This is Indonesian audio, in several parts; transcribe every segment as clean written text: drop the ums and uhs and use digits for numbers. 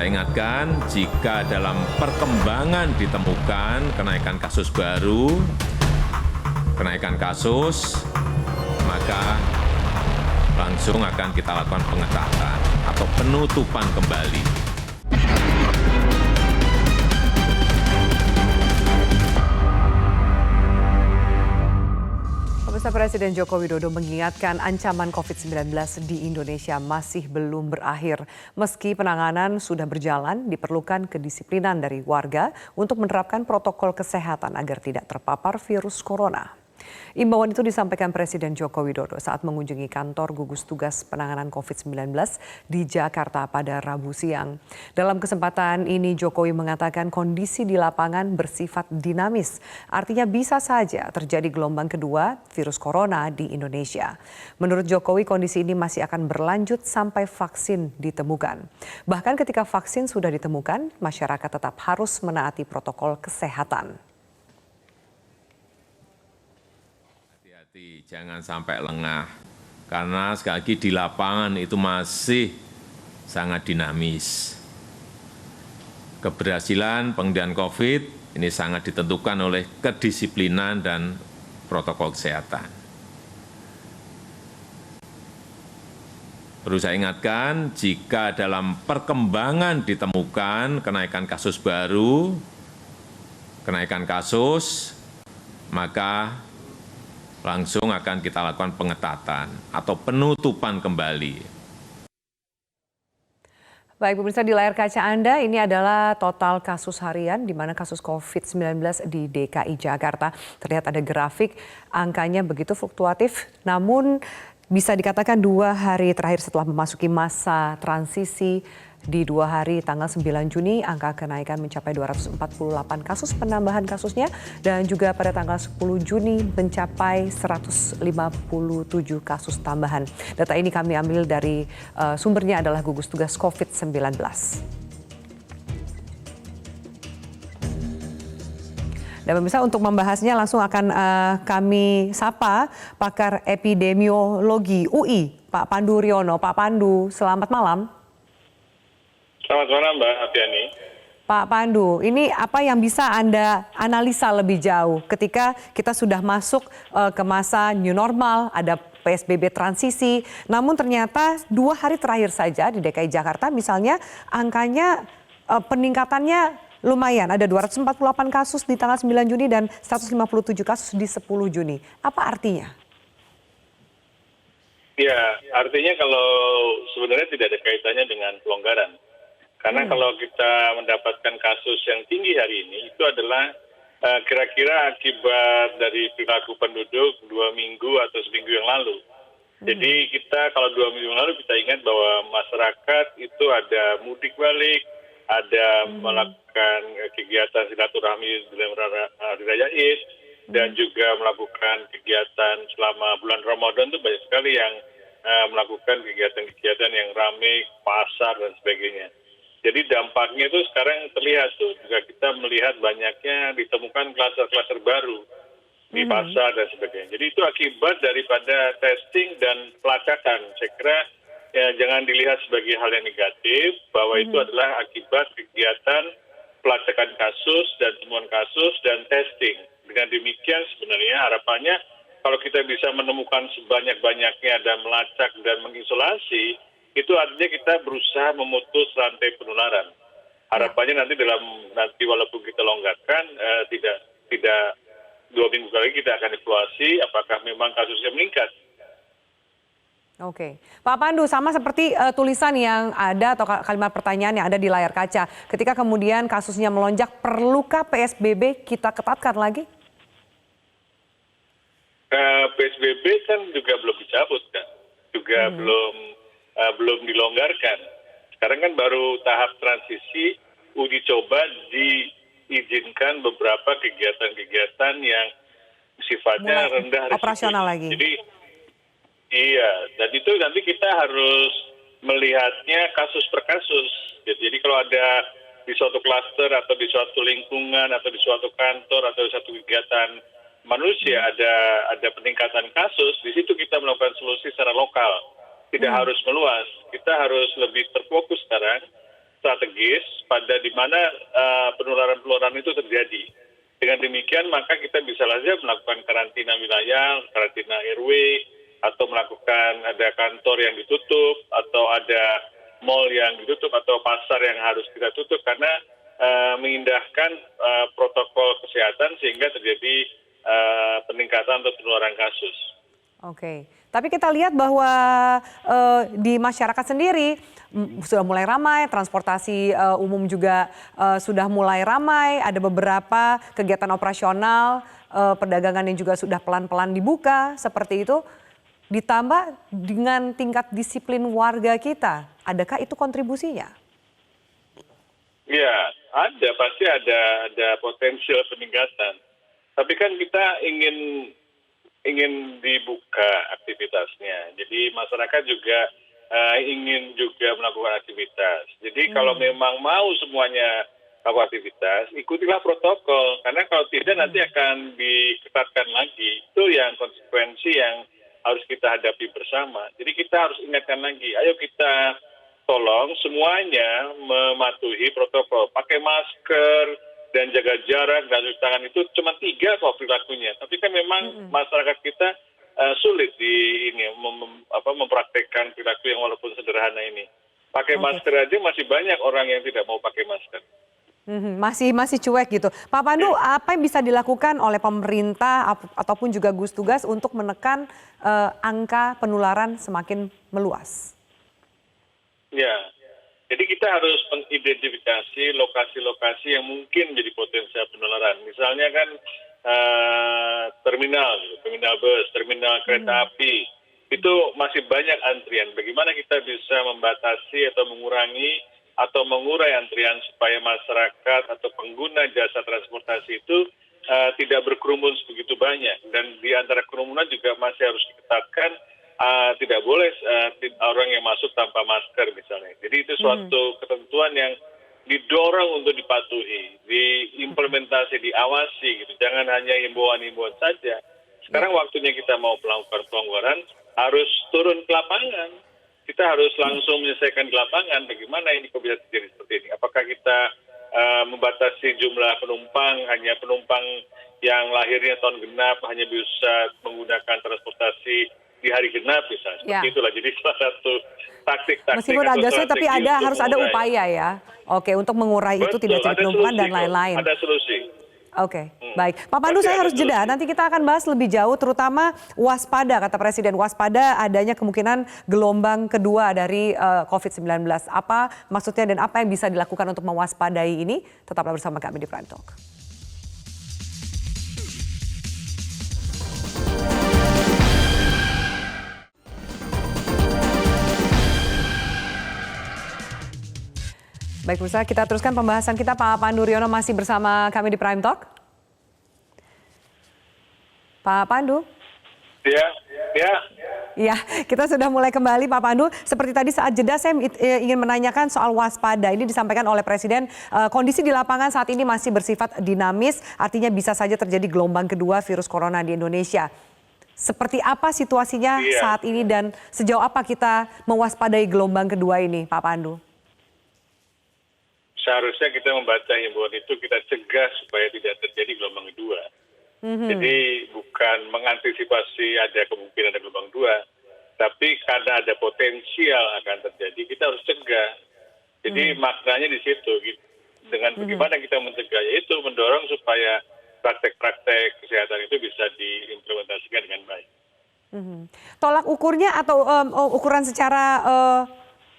saya ingatkan, jika dalam perkembangan ditemukan kenaikan kasus baru, maka langsung akan kita lakukan pengetatan atau penutupan kembali. Pemirsa, Presiden Joko Widodo mengingatkan ancaman COVID-19 di Indonesia masih belum berakhir. Meski penanganan sudah berjalan, diperlukan kedisiplinan dari warga untuk menerapkan protokol kesehatan agar tidak terpapar virus corona. Imbauan itu disampaikan Presiden Joko Widodo saat mengunjungi kantor gugus tugas penanganan COVID-19 di Jakarta pada Rabu siang. Dalam kesempatan ini Jokowi mengatakan kondisi di lapangan bersifat dinamis. Artinya bisa saja terjadi gelombang kedua virus corona di Indonesia. Menurut Jokowi kondisi ini masih akan berlanjut sampai vaksin ditemukan. Bahkan ketika vaksin sudah ditemukan, masyarakat tetap harus menaati protokol kesehatan. Jangan sampai lengah, karena sekali lagi di lapangan itu masih sangat dinamis. Keberhasilan pengendalian COVID ini sangat ditentukan oleh kedisiplinan dan protokol kesehatan. Perlu saya ingatkan, jika dalam perkembangan ditemukan kenaikan kasus baru, maka langsung akan kita lakukan pengetatan atau penutupan kembali. Baik, pemirsa, di layar kaca Anda ini adalah total kasus harian di mana kasus COVID-19 di DKI Jakarta. Terlihat ada grafik, angkanya begitu fluktuatif, namun bisa dikatakan 2 hari terakhir setelah memasuki masa transisi, di 2 hari tanggal 9 Juni angka kenaikan mencapai 248 kasus penambahan kasusnya dan juga pada tanggal 10 Juni mencapai 157 kasus tambahan. Data ini kami ambil dari sumbernya adalah gugus tugas COVID-19. Dan pemirsa, untuk membahasnya langsung akan kami sapa pakar epidemiologi UI, Pak Pandu Riono. Pak Pandu, selamat malam. Selamat malam, Mbak Afiani. Pak Pandu, ini apa yang bisa Anda analisa lebih jauh ketika kita sudah masuk ke masa new normal, ada PSBB transisi, namun ternyata 2 hari terakhir saja di DKI Jakarta misalnya angkanya peningkatannya lumayan, ada 248 kasus di tanggal 9 Juni dan 157 kasus di 10 Juni. Apa artinya? Ya, artinya kalau sebenarnya tidak ada kaitannya dengan pelonggaran. Karena kalau kita mendapatkan kasus yang tinggi hari ini, itu adalah kira-kira akibat dari perilaku penduduk 2 minggu atau seminggu yang lalu. Jadi kita kalau 2 minggu yang lalu kita ingat bahwa masyarakat itu ada mudik balik, ada melakukan kegiatan silaturahmi dalam hari raya Id, dan juga melakukan kegiatan selama bulan Ramadan itu banyak sekali yang melakukan kegiatan-kegiatan yang ramai, pasar dan sebagainya. Jadi dampaknya itu sekarang terlihat tuh, juga kita melihat banyaknya ditemukan klaster-klaster baru di pasar dan sebagainya. Jadi itu akibat daripada testing dan pelacakan. Saya kira ya, jangan dilihat sebagai hal yang negatif, bahwa itu adalah akibat kegiatan pelacakan kasus dan temuan kasus dan testing. Dengan demikian sebenarnya harapannya kalau kita bisa menemukan sebanyak-banyaknya dan melacak dan mengisolasi, itu artinya kita berusaha memutus rantai penularan. Harapannya nanti walaupun kita longgarkan, tidak 2 minggu lagi kita akan evaluasi apakah memang kasusnya meningkat. Oke, Pak Pandu, sama seperti tulisan yang ada atau kalimat pertanyaan yang ada di layar kaca. Ketika kemudian kasusnya melonjak, perlukah PSBB kita ketatkan lagi? PSBB kan juga belum dicabut kan, juga belum dilonggarkan. Sekarang kan baru tahap transisi, uji coba diizinkan beberapa kegiatan-kegiatan yang sifatnya rendah risiko. Operasional lagi. Jadi iya, dan itu nanti kita harus melihatnya kasus per kasus. Jadi kalau ada di suatu klaster atau di suatu lingkungan atau di suatu kantor atau di suatu kegiatan manusia ada peningkatan kasus, di situ kita melakukan solusi secara lokal. Tidak harus meluas. Kita harus lebih terfokus sekarang strategis pada di mana penularan-penularan itu terjadi. Dengan demikian maka kita bisa saja melakukan karantina wilayah, karantina RW, atau melakukan ada kantor yang ditutup, atau ada mal yang ditutup, atau pasar yang harus kita tutup karena mengindahkan protokol kesehatan sehingga terjadi peningkatan atau penularan kasus. Oke, tapi kita lihat bahwa di masyarakat sendiri sudah mulai ramai, transportasi umum juga sudah mulai ramai, ada beberapa kegiatan operasional, perdagangan yang juga sudah pelan-pelan dibuka, seperti itu. Ditambah dengan tingkat disiplin warga kita, adakah itu kontribusinya? Ya, ada, pasti ada potensial peningkatan. Tapi kan kita ingin dibuka aktivitasnya. Jadi masyarakat juga ingin juga melakukan aktivitas. Jadi kalau memang mau semuanya melakukan aktivitas, ikutilah protokol. Karena kalau tidak nanti akan diketatkan lagi. Itu yang konsekuensi yang harus kita hadapi bersama. Jadi kita harus ingatkan lagi, ayo kita tolong semuanya mematuhi protokol. Pakai masker dan jaga jarak dan cuci tangan itu cuma 3 kok perilakunya. Tapi kan memang masyarakat kita sulit mempraktekkan perilaku yang walaupun sederhana ini. Pakai masker aja masih banyak orang yang tidak mau pakai masker. Masih cuek gitu. Pak Pandu, apa yang bisa dilakukan oleh pemerintah ataupun juga gugus tugas untuk menekan angka penularan semakin meluas? Ya, jadi kita harus mengidentifikasi lokasi-lokasi yang mungkin menjadi potensial penularan. Misalnya kan terminal bus, terminal kereta api, itu masih banyak antrian. Bagaimana kita bisa membatasi atau mengurangi atau mengurai antrian supaya masyarakat atau pengguna jasa transportasi itu tidak berkerumun sebegitu banyak. Dan di antara kerumunan juga masih harus diketatkan, tidak boleh orang yang masuk tanpa masker misalnya. Jadi itu suatu ketentuan yang didorong untuk dipatuhi, diimplementasi, diawasi gitu. Jangan hanya himbauan-himbauan saja. Sekarang waktunya kita mau melakukan pelonggaran, harus turun ke lapangan. Kita harus langsung menyelesaikan di lapangan bagaimana ini kok bisa terjadi seperti ini. Apakah kita membatasi jumlah penumpang, hanya penumpang yang lahirnya tahun genap hanya bisa menggunakan transportasi di hari genap misalnya. Seperti itulah. Jadi salah satu taktik-taktik. Meskipun agak sulit tapi harus ada upaya ya. Oke, untuk mengurai itu tidak jadi penumpukan dan lain-lain. Ada solusi. Oke, baik. Pak Pandu, saya harus jeda. Nanti kita akan bahas lebih jauh, terutama waspada, kata Presiden. Waspada adanya kemungkinan gelombang kedua dari COVID-19. Apa maksudnya dan apa yang bisa dilakukan untuk mewaspadai ini? Tetaplah bersama kami di Prime Talk. Baik, pemirsa, kita teruskan pembahasan kita. Pak Pandu Riono masih bersama kami di Prime Talk. Pak Pandu? Ya, kita sudah mulai kembali Pak Pandu. Seperti tadi saat jeda saya ingin menanyakan soal waspada. Ini disampaikan oleh Presiden, kondisi di lapangan saat ini masih bersifat dinamis, artinya bisa saja terjadi gelombang kedua virus corona di Indonesia. Seperti apa situasinya saat ini dan sejauh apa kita mewaspadai gelombang kedua ini, Pak Pandu? Seharusnya kita membaca himbauan itu, kita cegah supaya tidak terjadi gelombang kedua. Jadi bukan mengantisipasi ada kemungkinan ada gelombang dua, tapi karena ada potensial akan terjadi, kita harus cegah. Jadi maknanya di situ, dengan bagaimana kita mencegah, yaitu mendorong supaya praktek-praktek kesehatan itu bisa diimplementasikan dengan baik. Tolak ukurnya atau ukuran secara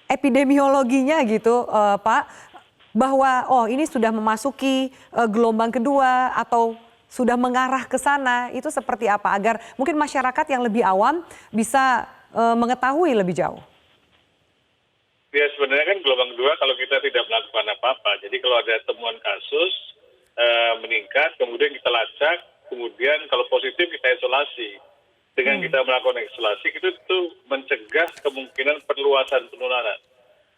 epidemiologinya gitu, Pak, bahwa ini sudah memasuki gelombang kedua atau sudah mengarah ke sana, itu seperti apa agar mungkin masyarakat yang lebih awam bisa mengetahui lebih jauh? Ya sebenarnya kan gelombang kedua kalau kita tidak melakukan apa-apa. Jadi kalau ada temuan kasus meningkat, kemudian kita lacak, kemudian kalau positif kita isolasi. Dengan kita melakukan isolasi itu mencegah kemungkinan perluasan penularan.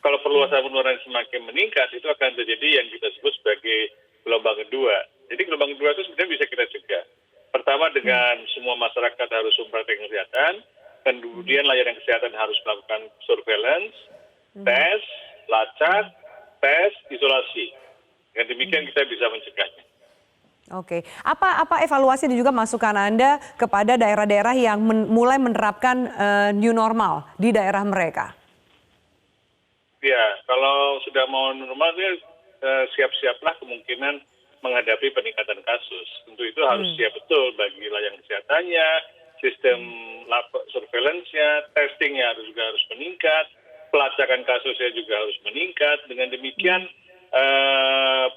Kalau perluasan penularan semakin meningkat, itu akan terjadi yang kita sebut sebagai gelombang kedua. Jadi gelombang kedua itu sebenarnya bisa kita cegah. Pertama dengan semua masyarakat harus mempraktikkan kesehatan, kemudian layanan kesehatan harus melakukan surveillance, tes, lacak, tes, isolasi. Dengan demikian kita bisa mencegahnya. Oke, apa evaluasi dan juga masukan Anda kepada daerah-daerah yang mulai menerapkan new normal di daerah mereka? Ya, kalau sudah mau normal, siap-siaplah kemungkinan menghadapi peningkatan kasus. Untuk itu harus siap betul bagi layanan kesehatannya, sistem surveillance-nya, testingnya juga harus meningkat, pelacakan kasusnya juga harus meningkat. Dengan demikian,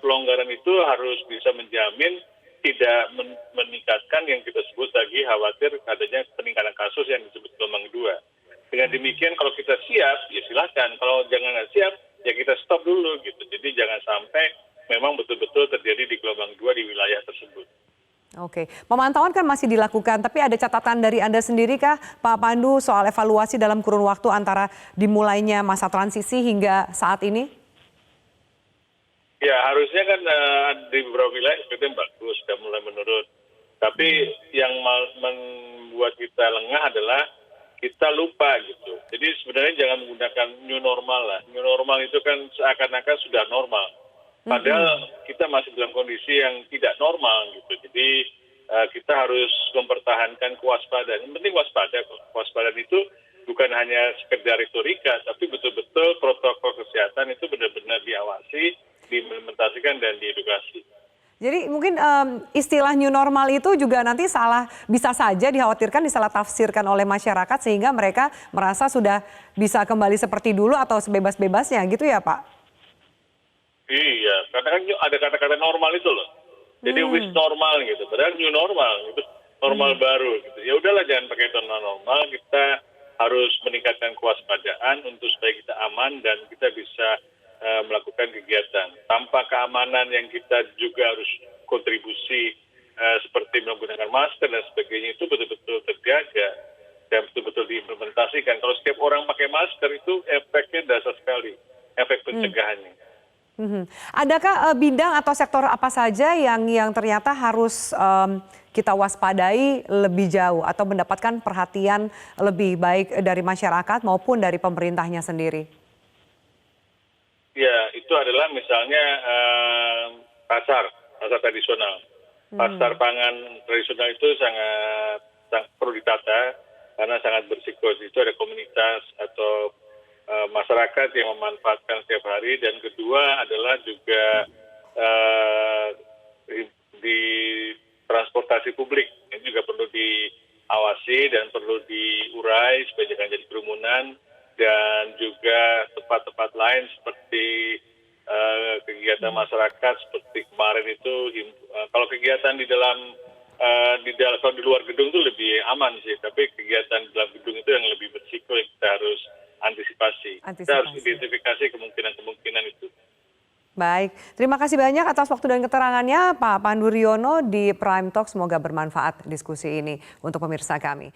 pelonggaran itu harus bisa menjamin tidak meningkatkan yang kita sebut lagi khawatir adanya peningkatan kasus yang disebut gelombang 2. Dengan demikian kalau kita siap, ya silahkan. Kalau nggak siap, ya kita stop dulu gitu. Jadi jangan sampai memang betul-betul terjadi di gelombang 2 di wilayah tersebut. Oke, pemantauan kan masih dilakukan, tapi ada catatan dari Anda sendiri kah, Pak Pandu, soal evaluasi dalam kurun waktu antara dimulainya masa transisi hingga saat ini? Ya harusnya kan di beberapa wilayah seperti bagus, sudah mulai menurun. Tapi yang membuat kita lengah adalah kita lupa gitu. Jadi sebenarnya jangan menggunakan new normal lah. New normal itu kan seakan-akan sudah normal. Padahal kita masih dalam kondisi yang tidak normal gitu. Jadi kita harus mempertahankan kewaspadaan. Yang penting waspada kok. Kewaspadaan itu bukan hanya sekedar retorika, tapi betul-betul protokol kesehatan itu benar-benar diawasi, diimplementasikan dan diedukasi. Jadi mungkin istilah new normal itu juga nanti bisa saja dikhawatirkan disalah tafsirkan oleh masyarakat sehingga mereka merasa sudah bisa kembali seperti dulu atau sebebas-bebasnya gitu ya Pak? Iya, karena kan ada kata-kata normal itu loh. Jadi with normal gitu, padahal new normal itu normal baru gitu. Ya udahlah jangan pakai normal, kita harus meningkatkan kewaspadaan untuk supaya kita aman dan kita bisa melakukan kegiatan. Tanpa keamanan yang kita juga harus kontribusi seperti menggunakan masker dan sebagainya itu betul-betul terjaga dan betul-betul diimplementasikan. Kalau setiap orang pakai masker itu efeknya dasar sekali, efek pencegahannya. Adakah bidang atau sektor apa saja yang ternyata harus kita waspadai lebih jauh atau mendapatkan perhatian lebih baik dari masyarakat maupun dari pemerintahnya sendiri? Ya, itu adalah misalnya pasar tradisional. Pasar pangan tradisional itu sangat perlu ditata karena sangat berisiko. Itu ada komunitas atau masyarakat yang memanfaatkan setiap hari. Dan kedua adalah juga di transportasi publik. Ini juga perlu diawasi dan perlu diurai supaya jangan jadi kerumunan. Dan juga tempat-tempat lain seperti kegiatan masyarakat seperti kemarin itu kalau kegiatan kalau di luar gedung itu lebih aman sih, tapi kegiatan di dalam gedung itu yang lebih berisiko yang kita harus antisipasi. Kita harus identifikasi kemungkinan-kemungkinan itu. Baik, terima kasih banyak atas waktu dan keterangannya Pak Pandu Riono di Prime Talk. Semoga bermanfaat diskusi ini untuk pemirsa kami.